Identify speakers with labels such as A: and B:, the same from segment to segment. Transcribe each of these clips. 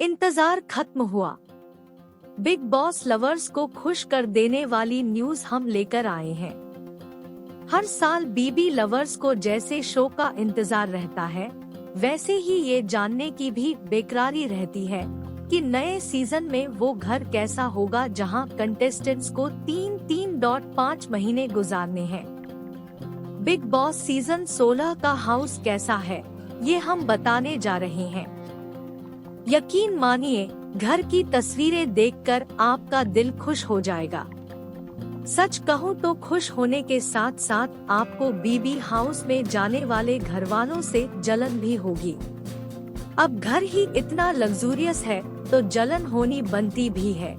A: इंतजार खत्म हुआ। बिग बॉस लवर्स को खुश कर देने वाली न्यूज हम लेकर आए हैं। हर साल बीबी लवर्स को जैसे शो का इंतजार रहता है, वैसे ही ये जानने की भी बेकरारी रहती है कि नए सीजन में वो घर कैसा होगा जहां कंटेस्टेंट्स को 3.5 महीने गुजारने हैं। बिग बॉस सीजन 16 का हाउस कैसा है, ये हम बताने जा रहे हैं। यकीन मानिए, घर की तस्वीरें देखकर आपका दिल खुश हो जाएगा। सच कहूँ तो खुश होने के साथ साथ आपको बीबी हाउस में जाने वाले घरवालों से जलन भी होगी। अब घर ही इतना लग्जूरियस है तो जलन होनी बनती भी है।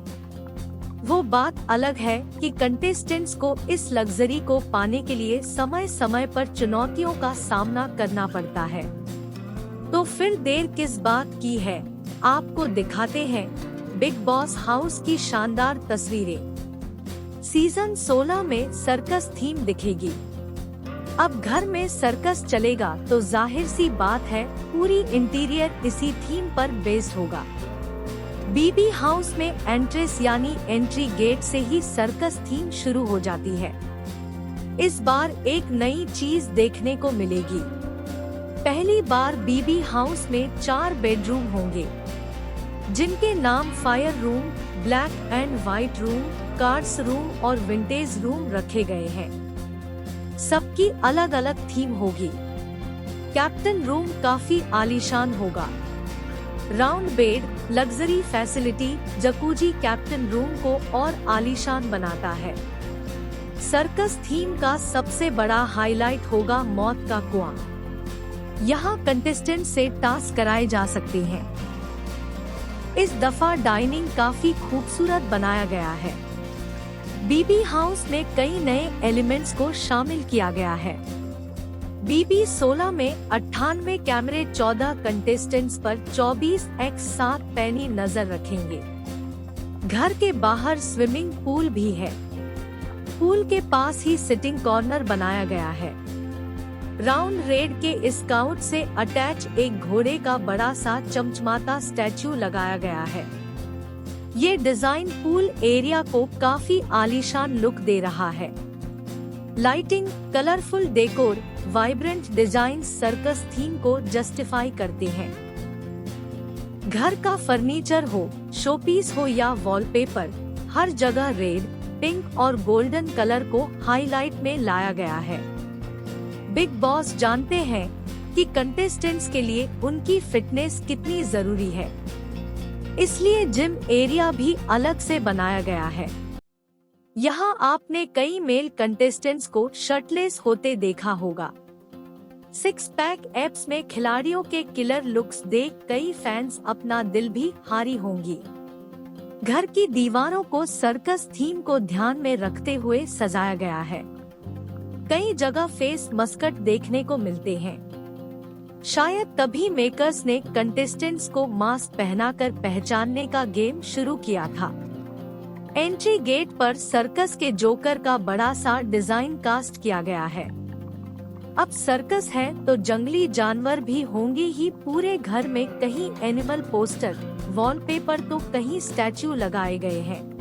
A: वो बात अलग है कि कंटेस्टेंट्स को इस लग्जरी को पाने के लिए समय समय पर चुनौतियों का सामना करना पड़ता है। तो फिर देर किस बात की है, आपको दिखाते हैं बिग बॉस हाउस की शानदार तस्वीरें। सीजन 16 में सर्कस थीम दिखेगी। अब घर में सर्कस चलेगा तो जाहिर सी बात है पूरी इंटीरियर इसी थीम पर बेस्ड होगा। बीबी हाउस में एंट्रेंस यानी एंट्री गेट से ही सर्कस थीम शुरू हो जाती है। इस बार एक नई चीज देखने को मिलेगी। पहली बार बीबी हाउस में 4 बेडरूम होंगे, जिनके नाम fire room, black and white room, cards room और विंटेज रूम रखे गए हैं। सबकी अलग अलग थीम होगी। कैप्टन रूम काफी आलीशान होगा। Round bed, luxury facility, jacuzzi captain room को और आलीशान बनाता है। सर्कस थीम का सबसे बड़ा हाईलाइट होगा मौत का कुआं। यहाँ कंटेस्टेंट से टास्क कराए जा सकते हैं। इस दफा डाइनिंग काफी खूबसूरत बनाया गया है। बीबी हाउस में कई नए एलिमेंट्स को शामिल किया गया है। बीबी 16 में 98 कैमरे 14 कंटेस्टेंट्स पर 24x7 पैनी नजर रखेंगे। घर के बाहर स्विमिंग पूल भी है। पूल के पास ही सिटिंग कॉर्नर बनाया गया है। राउंड रेड के स्काउट से अटैच एक घोड़े का बड़ा सा चमचमाता स्टैचू लगाया गया है। ये डिजाइन पूल एरिया को काफी आलीशान लुक दे रहा है। Lighting, colourful decor, vibrant design circus theme को जस्टिफाई करते हैं। घर का फर्नीचर हो, शोपीस हो या वॉलपेपर, हर जगह रेड, पिंक और गोल्डन कलर को हाईलाइट में लाया गया है। बिग बॉस जानते हैं कि कंटेस्टेंट्स के लिए उनकी फिटनेस कितनी जरूरी है, इसलिए जिम एरिया भी अलग से बनाया गया है। यहाँ आपने कई मेल कंटेस्टेंट्स को शर्टलेस होते देखा होगा। 6 पैक एप्स में खिलाड़ियों के किलर लुक्स देख कई फैंस अपना दिल भी हारी होंगी। घर की दीवारों को सर्कस थीम को ध्यान में रखते हुए सजाया गया है। कई जगह फेस मस्कट देखने को मिलते हैं। शायद तभी मेकर्स ने कंटेस्टेंट्स को मास्क पहनाकर पहचानने का गेम शुरू किया था। एंट्री गेट पर सर्कस के जोकर का बड़ा सा डिजाइन कास्ट किया गया है। अब सर्कस है तो जंगली जानवर भी होंगे ही। पूरे घर में कहीं एनिमल पोस्टर, वॉलपेपर तो कहीं स्टैचू लगाए गए हैं।